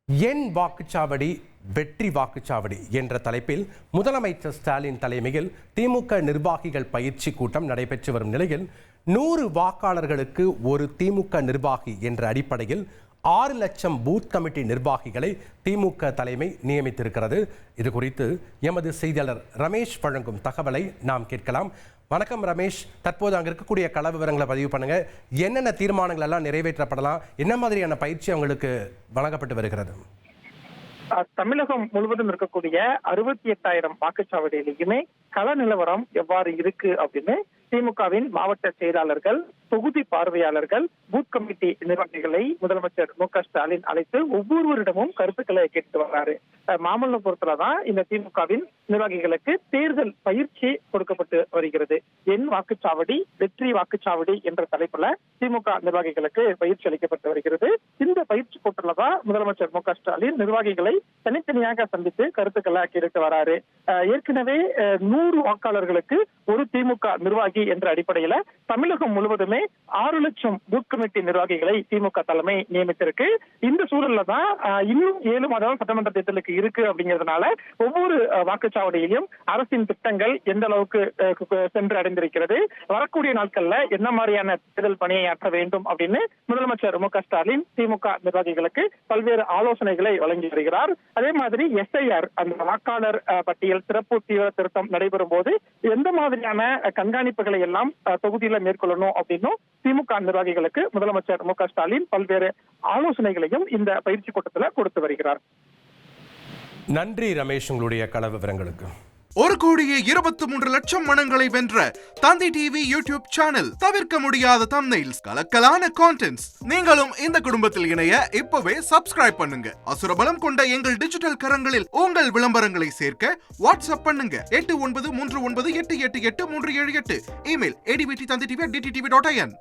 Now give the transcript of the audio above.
என் வாக்குச்சாவடி வெற்றி வாக்குச்சாவடி என்ற தலைப்பில் முதலமைச்சர் ஸ்டாலின் தலைமையில் திமுக நிர்வாகிகள் பயிற்சி கூட்டம் நடைபெற்று வரும் நிலையில் 100 வாக்காளர்களுக்கு ஒரு திமுக நிர்வாகி என்ற அடிப்படையில் 6 லட்சம் பூத் கமிட்டி நிர்வாகிகளை திமுக தலைமை நியமித்திருக்கிறது. இது குறித்து எமது செய்தியாளர் ரமேஷ் வழங்கும் தகவலை நாம் கேட்கலாம். வணக்கம் ரமேஷ், தற்போது அங்கே இருக்கக்கூடிய கள விவரங்களை பதிவு பண்ணுங்க. என்னென்ன தீர்மானங்கள் எல்லாம் நிறைவேற்றப்படலாம், என்ன மாதிரியான பயிற்சி அவங்களுக்கு வழங்கப்பட்டு வருகிறது? தமிழகம் முழுவதும் இருக்கக்கூடிய 68,000 வாக்குச்சாவடியிலுமே கள நிலவரம் எவ்வாறு இருக்கு அப்படின்னு திமுகவின் மாவட்ட செயலாளர்கள், தொகுதி பார்வையாளர்கள், பூத் கமிட்டி நிர்வாகிகளை முதலமைச்சர் மு.க. ஸ்டாலின் அழைத்து ஒவ்வொருவரிடமும் கருத்துக்களை கேட்டு வர்றாரு. மாமல்லபுரத்துலதான் இந்த திமுகவின் நிர்வாகிகளுக்கு தேர்தல் பயிற்சி கொடுக்கப்பட்டு வருகிறது. என் வாக்குச்சாவடி வெற்றி வாக்குச்சாவடி என்ற தலைப்புல திமுக நிர்வாகிகளுக்கு பயிற்சி அளிக்கப்பட்டு வருகிறது. இந்த பயிற்சி கூட்டத்துலதான் முதலமைச்சர் மு.க. ஸ்டாலின் நிர்வாகிகளை தனித்தனியாக சந்தித்து கருத்துக்களை கேட்டு வராரு. ஏற்கனவே 100 வாக்காளர்களுக்கு ஒரு திமுக நிர்வாகி என்ற அடிப்படையில தமிழகம் முழுவதுமே 6 லட்சம் பூத் கமிட்டி நிர்வாகிகளை திமுக தலைமை நியமித்திருக்கு. இந்த சூழல்ல தான் இன்னும் 7 மாதம் சட்டமன்ற தேர்தலுக்கு இருக்கு அப்படிங்கிறதுனால ஒவ்வொரு வாக்குச்சாவடியிலும் அரசின் திட்டங்கள் எந்த அளவுக்கு சென்று அடைந்திருக்கிறது, வரக்கூடிய நாட்கள்ல என்ன மாதிரியான தேர்தல் பணியை ஆற்ற வேண்டும் அப்படின்னு முதலமைச்சர் மு.க. ஸ்டாலின் திமுக நிர்வாகிகளுக்கு பல்வேறு ஆலோசனைகளை வழங்கி வருகிறார். அதே மாதிரி எஸ்ஐஆர், அந்த வாக்காளர் பட்டியல் சிறப்பு தீவிர திருத்தம் நடைபெறும் போது எந்த மாதிரியான கண்காணிப்புகளை எல்லாம் தொகுதியில மேற்கொள்ளணும் அப்படின்னும் திமுக நிர்வாகிகளுக்கு முதலமைச்சர் மு.க. ஸ்டாலின் பல்வேறு ஆலோசனைகளையும் இந்த பயிற்சி கூட்டத்தில் கொடுத்து வருகிறார். நன்றி ரமேஷ், உங்களுடைய கள விவரங்களுக்கு. 1,23,00,000 மனங்களை வென்ற தந்தி டிவி யூடியூப் சேனல். தவிர்க்க முடியாத தம்ப்நெயில்ஸ், கலக்கலான கான்டென்ட்ஸ். நீங்களும் இந்த குடும்பத்தில் இணைய இப்பவே சப்ஸ்கிரைப் பண்ணுங்க. அசுரபலம் கொண்ட எங்கள் டிஜிட்டல் கரங்களில் உங்கள் விளம்பரங்களை சேர்க்க வாட்ஸ்அப் பண்ணுங்க. 8939888378. Email advtthanditv@dttv.in.